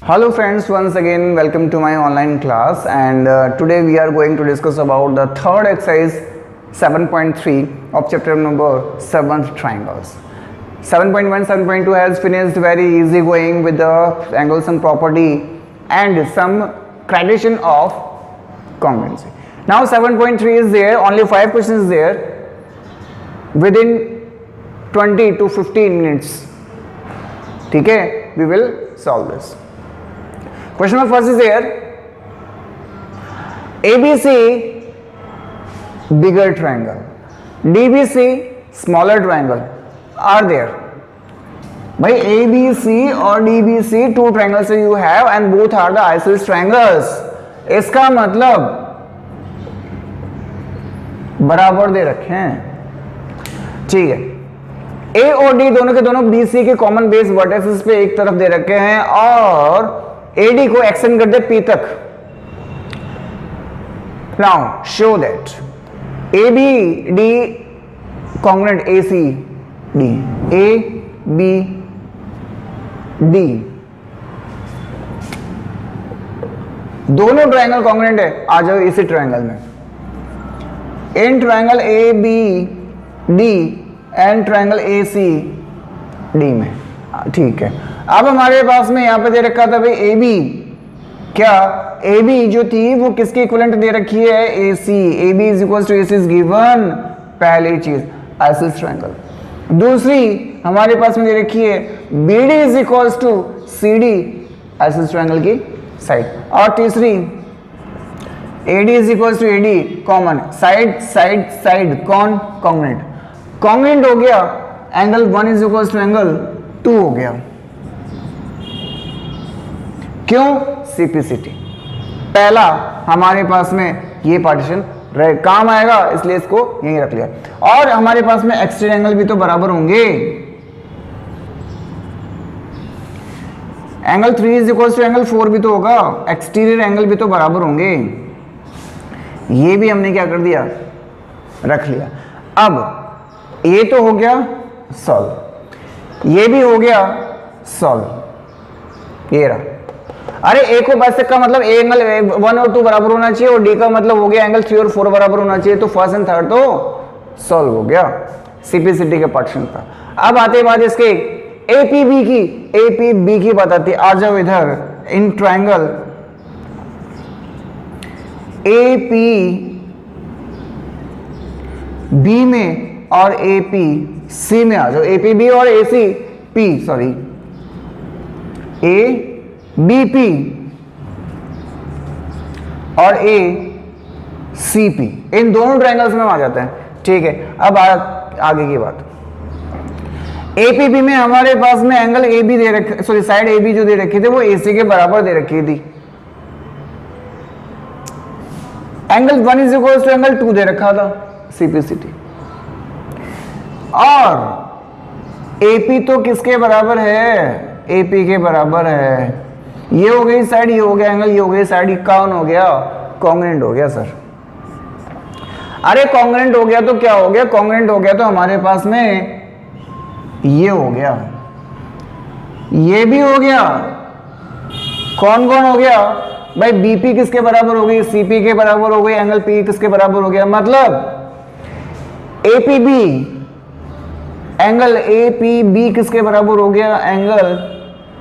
Hello friends, once again welcome to my online class, and today we are going to discuss about the third exercise 7.3 of chapter number 7 triangles. 7.1 7.2 has finished very easy going with the angles and property and some gradation of congruency. Now 7.3 is there, only 5 questions there within 20 to 15 minutes. Okay, we will solve this. Question number first is here. ABC bigger triangle, DBC smaller triangle are there. By ABC or DBC two triangles you have and both are the isosceles triangles. इसका मतलब बराबर दे रखे हैं, ठीक है. A और D दोनों के दोनों BC के कॉमन बेस वर्टेक्सेस पे एक तरफ दे रखे हैं और AD को एक्सटेंड कर दे P तक. Now show that ABD congruent ACD, ABD दोनों ट्रायंगल कॉन्ग्रुएंट है. आ जाओ इसी ट्रायंगल में. In triangle ABD and triangle ACD में, ठीक है. अब हमारे पास में यहाँ पे दे रखा था भाई AB, क्या AB जो थी वो किसके इक्विवेलेंट दे रखी है? AC. AB is equal to AC is given. पहली चीज आइसोसेलेस ट्रायंगल. दूसरी हमारे पास में दे रखी है BD is equal to CD, isosceles triangle की साइड. और तीसरी AD is equal to AD common side side side कौन? कॉन्ग्रुएंट. कॉन्ग्रुएंट हो गया, angle 1 is equal to angle 2 हो गया. क्यों? CPCT. पहला हमारे पास में ये पार्टीशन काम आएगा, इसलिए इसको यहीं रख लिया. और हमारे पास में एक्सटीरियर एंगल भी तो बराबर होंगे. Angle 3 is equal to angle 4 भी तो होगा. एक्सटीरियर एंगल भी तो बराबर होंगे. ये भी हमने क्या कर दिया? रख लिया. अब ये तो हो गया सॉल्व, ये भी हो गया सॉल्व. ये रहा. अरे ए को बस का मतलब ए एंगल 1 और 2 बराबर होना चाहिए और डी का मतलब हो गया एंगल 3 और 4 बराबर होना चाहिए. तो फर्स्ट एंड थर्ड तो सॉल्व हो गया सीपीसीटी के पार्टीशन का. अब आते बात इसके एपीबी की. एपीबी की बात आती है. आ जाओ इधर. इन ट्रायंगल एपी बी में और एपी सी में आ जाओ. एपीबी और एसी पी सॉरी ए बीपी और ए सी पी, इन दोनों ट्रायंगल्स में आ जाते हैं, ठीक है. अब आगे की बात. एपीबी में हमारे पास में एंगल ए बी दे रखे, सॉरी साइड ए बी जो दे रखी थी वो एसी के बराबर दे रखी थी. Angle 1 is equal to angle 2 दे रखा था सीपीसीटी. और एपी तो किसके बराबर है? एपी के बराबर है. ये हो गई साइड, ये हो गया एंगल, ये हो गई साइड. कौन हो गया? कॉन्ग्रुएंट हो गया सर. अरे कॉन्ग्रुएंट हो गया तो क्या हो गया? कॉन्ग्रुएंट हो गया तो हमारे पास में ये हो गया, ये भी हो गया. कौन कौन हो गया भाई? बीपी किसके बराबर हो गई? सीपी के बराबर हो गई. एंगल पी किसके बराबर हो गया? मतलब एपीबी एंगल एपीबी किसके बराबर हो गया? एंगल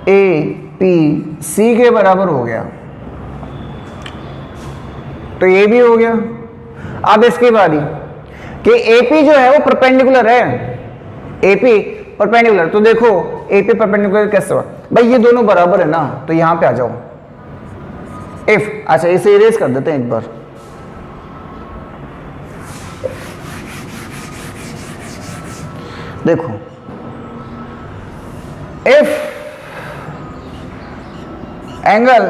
एपीसी के बराबर हो गया. तो ये भी हो गया. अब इसकी बारी कि एपी जो है वो परपेंडिकुलर है. एपी परपेंडिकुलर, तो देखो एपी परपेंडिकुलर कैसे हुआ भाई? ये दोनों बराबर है ना, तो यहां पे आ जाओ. इफ अच्छा इसे इरेज कर देते हैं एक बार. देखो if angle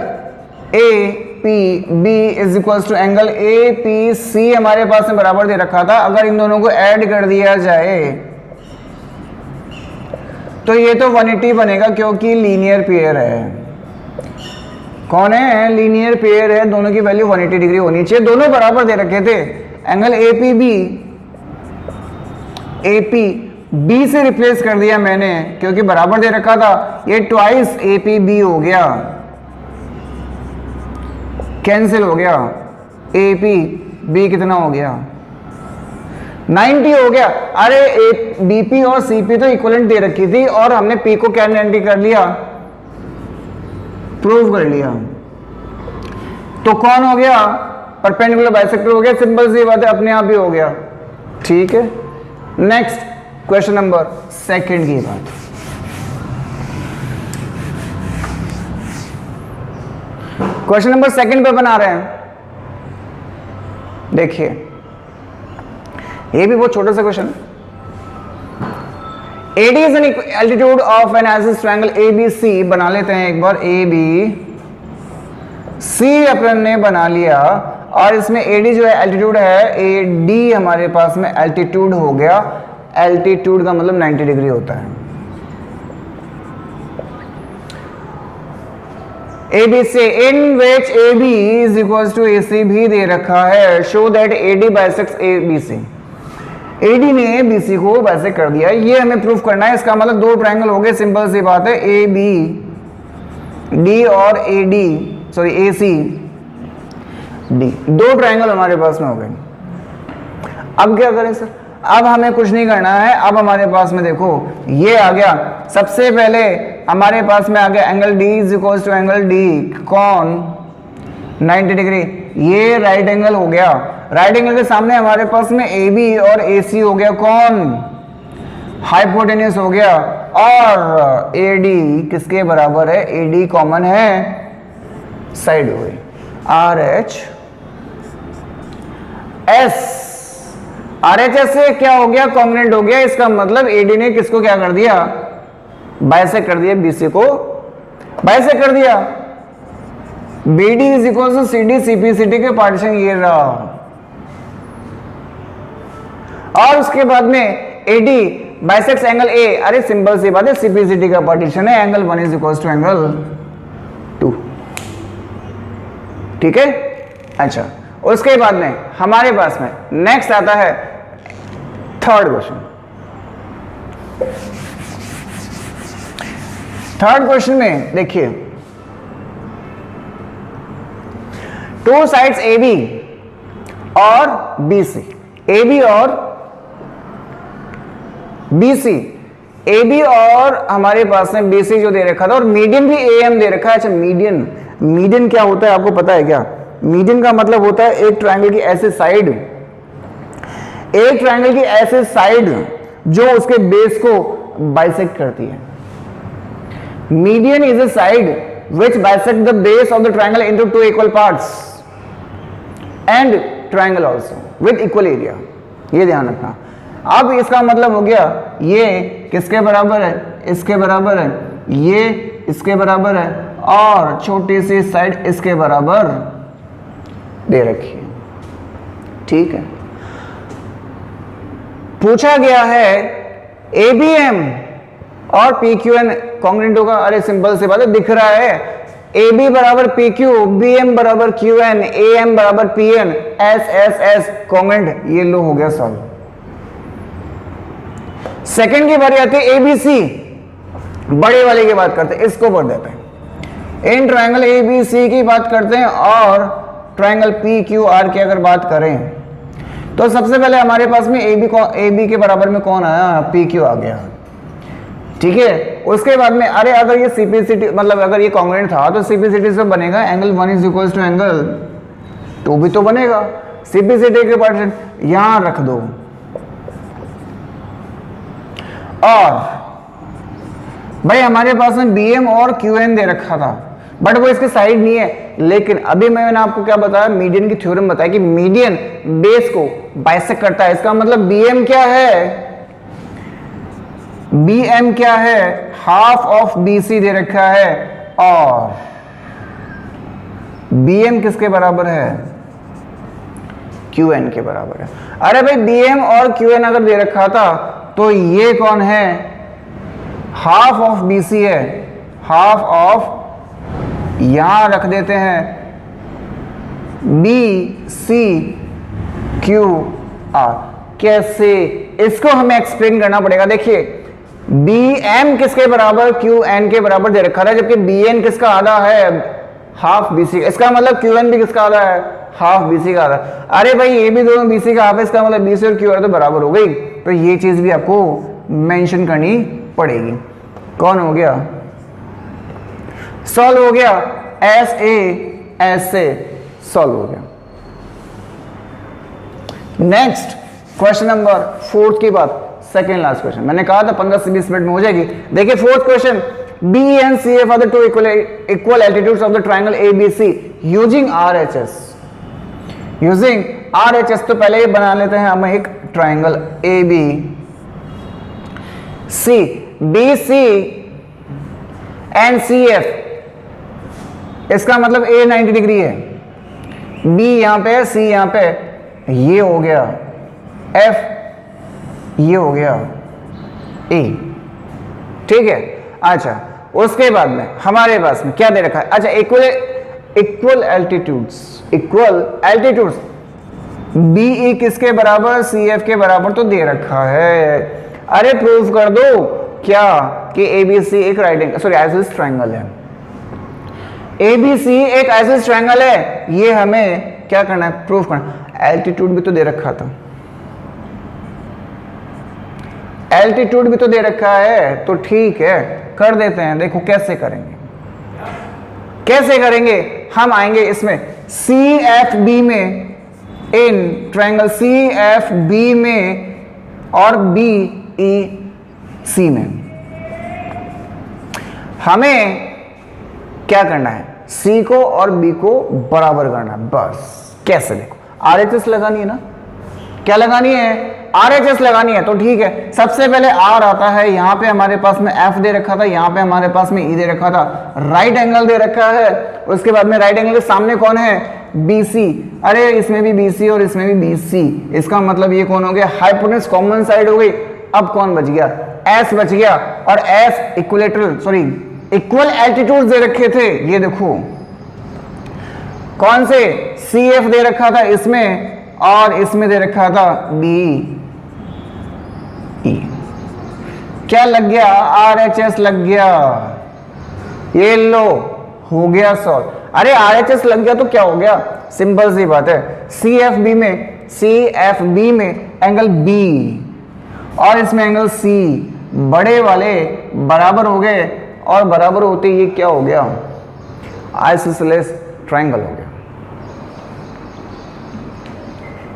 A P B is equal to angle A P C हमारे पास में बराबर दे रखा था. अगर इन दोनों को ऐड कर दिया जाए तो ये तो 180 बनेगा क्योंकि लीनियर पेयर है. कौन है? लीनियर पेयर है. दोनों की वैल्यू 180 डिग्री होनी चाहिए. दोनों बराबर दे रखे थे. Angle A P B A P B से रिप्लेस कर दिया मैंने क्योंकि बराबर दे रखा था. ये ट्वाइस ए पी बी हो गया. कैंसिल हो गया, ए पी बी कितना हो गया 90 हो गया। अरे बीपी और सीपी तो इक्विवेलेंट दे रखी थी और हमने पी को क्या 90 कर लिया, प्रूव कर लिया। तो कौन हो गया, परपेंडिकुलर बाइसेक्टर हो गया, सिंपल सी बात है, अपने आप ही हो गया। ठीक है, नेक्स्ट क्वेश्चन नंबर सेकंड की बात। क्वेश्चन नंबर सेकंड पे बना रहे हैं, देखिए ये भी बहुत छोटा सा question. AD is an altitude of N isosceles triangle ABC, बना लेते हैं एक बार, ABC अपन ने बना लिया और इसमें AD जो है एल्टीट्यूड है, AD हमारे पास में एल्टीट्यूड हो गया। एल्टीट्यूड का मतलब 90 डिग्री होता है। ABC in which AB is equals to AC भी दे रखा है। Show that AD bisects ABC, AD ने BC को बाइसेक्ट कर दिया, ये हमें प्रूफ करना है। इसका मतलब दो ट्रायंगल हो गए, सिंपल सी बात है, ABD और AC D, दो ट्रायंगल हमारे पास में हो गए। अब क्या करें सर, अब हमें कुछ नहीं करना है। अब हमारे पास में देखो ये आ गया, सबसे पहले हमारे पास में आ गया angle D is equal to angle D, कौन 90 डिग्री, ये राइट एंगल हो गया। राइट एंगल के सामने हमारे पास में AB और AC हो गया, कौन हाइपोटेन्यूस हो गया। और AD किसके बराबर है, AD कॉमन है, साइड हो गई, RHS से क्या हो गया, कॉन्ग्रुएंट हो गया। इसका मतलब AD ने किसको क्या कर दिया, बाइसेक्ट कर दिया, BC को बाइसेक्ट कर दिया। BD is equal to CD, CPCD के पार्टीशन ये रहा। और उसके बाद में AD बाइसेक्ट्स एंगल A, अरे सिंपल सी बात है, CPCD का पार्टीशन है, angle 1 is equal to angle 2। ठीक है, अच्छा उसके बाद में हमारे पास में नेक्स्ट आता है थर्ड क्वेश्चन। थर्ड क्वेश्चन में देखिए, टू साइड्स AB और BC, AB और BC, AB और हमारे पास में BC जो दे रखा था, और मीडियन भी AM दे रखा है। अच्छा मीडियन क्या होता है आपको पता है क्या, मीडियन का मतलब होता है एक ट्रायंगल की ऐसे साइड, एक ट्रायंगल की ऐसे साइड जो उसके बेस को बाइसेक्ट करती है। Median is a side which bisect the base of the triangle into two equal parts and triangle also with equal area, ये ध्यान रखना। अब इसका मतलब हो गया ये किसके बराबर है, इसके बराबर है, ये इसके बराबर है, और छोटी सी साइड इसके बराबर दे रखी है। ठीक है, पूछा गया है ABM और PQN कॉन्ग्रुएंट होगा। अरे सिंपल सी बात है, दिख रहा है AB बराबर PQ, BM बराबर QN, AM बराबर PN, S कॉन्ग्रुएंट, ये लो हो गया सॉल्व। सेकंड की बारी आती है ABC, बड़े वाले की बात करते हैं, इसको पढ़ देते हैं। इन ट्रायंगल ABC की बात करते हैं और ट्रायंगल PQR की अगर बात करें तो सबसे पहले हमारे पास में AB के बराबर में कौन आया, PQ आ गया। ठीक है, उसके बाद में अरे अगर ये CPCD मतलब अगर ये कॉन्ग्रुएंट था तो CPCD से बनेगा angle 1 is equal to angle 2 भी तो बनेगा। CPCD के पार्टीशन यहां रख दो, और भाई हमारे पास में BM और QN दे रखा था, बट वो इसके साइड नहीं है। लेकिन अभी मैंने आपको क्या बताया, मीडियन की थ्योरम बताया कि मीडियन बेस को बाइसेक्ट करता है। इसका मतलब BM क्या है, BM क्या है, हाफ ऑफ BC दे रखा है, और BM किसके बराबर है, QN के बराबर है। अरे भाई BM और QN अगर दे रखा था तो ये कौन है, हाफ ऑफ BC है, हाफ ऑफ, यहां रख देते हैं BCQR। कैसे, इसको हमें एक्सप्लेन करना पड़ेगा। देखिए BM किसके बराबर, QN के बराबर दे रखा था, जबकि BN किसका आधा है, हाफ BC, इसका मतलब QN भी किसका आधा है, हाफ BC का आधा। अरे भाई ये भी दोनों BC का हाफ है, इसका मतलब BC और QR तो बराबर हो गई, तो ये चीज भी आपको मेंशन करनी पड़ेगी। कौन हो गया, सॉल्व हो गया, ऐसे सॉल्व हो गया। नेक्स्ट क्वेश्चन नंबर 4 की बात, सेकेंड लास्ट क्वेश्चन, मैंने कहा था 15 से 20 मिनट में हो जाएगी। देखिए 4th question, B and CF are the two equal altitudes of the triangle ABC using RHS। Using RHS तो पहले ही बना लेते हैं हम एक triangle ABC, BC and CF, इसका मतलब A 90 डिग्री है, B यहां पे है, C यहां पे, ये हो गया F, ये हो गया A, ठीक है। अच्छा उसके बाद में हमारे पास में क्या दे रखा है, अच्छा इक्वल एल्टीट्यूड्स BE किसके बराबर, CF के बराबर तो दे रखा है। अरे प्रूफ कर दो क्या कि ABC एक right angle, sorry isosceles triangle है, ABC एक आइसोसेलेस ट्रायंगल है, ये हमें क्या करना है, प्रूफ करना। एल्टीट्यूड भी तो दे रखा था, एल्टीट्यूड भी तो दे रखा है, तो ठीक है कर देते हैं। देखो कैसे करेंगे, कैसे करेंगे, हम आएंगे इसमें CFB में, इन ट्रायंगल CFB में और BEC में हमें क्या करना है, C को और B को बराबर करना है बस। कैसे, देखो RHS लगानी है ना, क्या लगानी है, RHS लगानी है, तो ठीक है। सबसे पहले R आता है, यहाँ पे हमारे पास में F दे रखा था, यहाँ पे हमारे पास में E दे रखा था, राइट एंगल दे रखा है। उसके बाद में राइट एंगल के सामने कौन है, BC, अरे इसमें भी BC और इसमें भी BC, इसका मतलब ये कौन हो गया, हाइपोटेन्यूज कॉमन साइड हो गई। अब कौन बच गया, S बच गया, और S इक्वल एल्टीट्यूड दे रखे थे, ये देखो कौन से, CF दे रखा था इसमें और इसमें दे रखा था BE, क्या लग गया, RHS लग गया, ये लो हो गया सॉल्व। अरे RHS लग गया तो क्या हो गया, सिंपल सी बात है, CFB में एंगल B और इसमें एंगल C बड़े वाले बराबर हो गए, और बराबर होते ये क्या हो गया, आइसोसेलेस ट्रायंगल हो गया,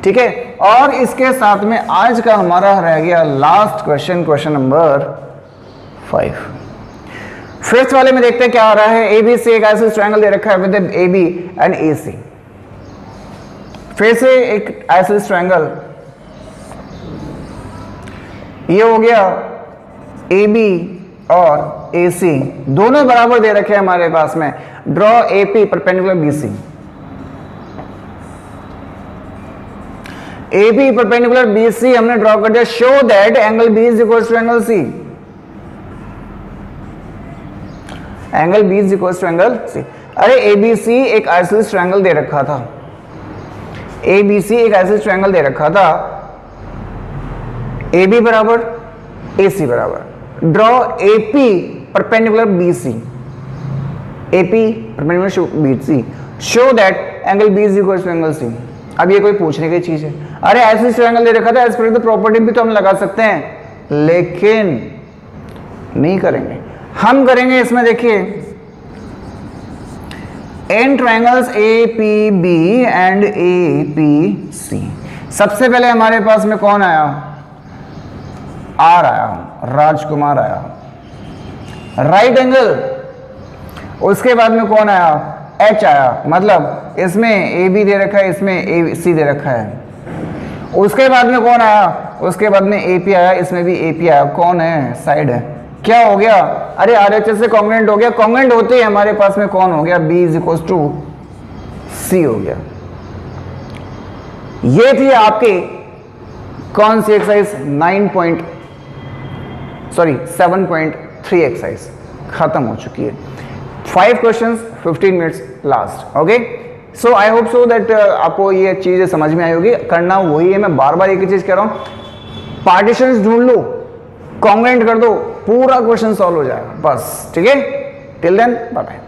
ठीक है। और इसके साथ में आज का हमारा रह गया last question, question number 5। Fifth वाले में देखते हैं क्या आ रहा है। ABC एक आइसोसेलेस ट्रायंगल दे रखा है विद AB एंड AC, फिर से एक आइसोसेलेस ट्रायंगल, ये हो गया AB और AC दोनों बराबर दे रखे हैं हमारे पास में। Draw AP perpendicular BC, AB perpendicular BC हमने ड्रॉ कर दिया। Show that angle B is equal to angle C, angle B is equal to angle C। अरे ABC एक आइसोसेलेस ट्रायंगल दे रखा था, ABC एक आइसोसेलेस ट्रायंगल दे रखा था, AB बराबर AC बराबर। Draw AP perpendicular BC, AP perpendicular BC, show that angle B is equal to angle C। अब ये कोई पूछने की चीज है, अरे ऐसे ट्रायंगल दे रखा था, एज पर द प्रॉपर्टी भी तो हम लगा सकते हैं, लेकिन नहीं करेंगे। हम करेंगे इसमें, देखिए इन ट्रायंगल्स APB एंड APC, सबसे पहले हमारे पास में कौन आया, R आया, राजकुमार आया, राइट एंगल। उसके बाद में कौन आया, H आया, मतलब इसमें AB दे रखा है, इसमें AC दे रखा है। उसके बाद में कौन आया, उसके बाद में AP आया, इसमें भी AP आया, कौन है, साइड है। क्या हो गया, अरे RHS से कॉन्ग्रुएंट हो गया, कॉन्ग्रुएंट होते ही हमारे पास में कौन हो गया, B is equal to C हो गया। ये थी आपकी कौन सी एक्सरसाइज, 7.3 एक्सरसाइज खत्म हो चुकी है। 5 questions 15 minutes last, okay. So I hope so that आपको ये चीजें समझ में आई होगी। करना वही है, मैं बार बार एक ही चीज कह रहा हूं, पार्टीशंस ढूंढ लो, कॉन्ग्रुएंट कर दो, पूरा क्वेश्चन सॉल्व हो जाएगा बस, ठीक है। Till then bye bye.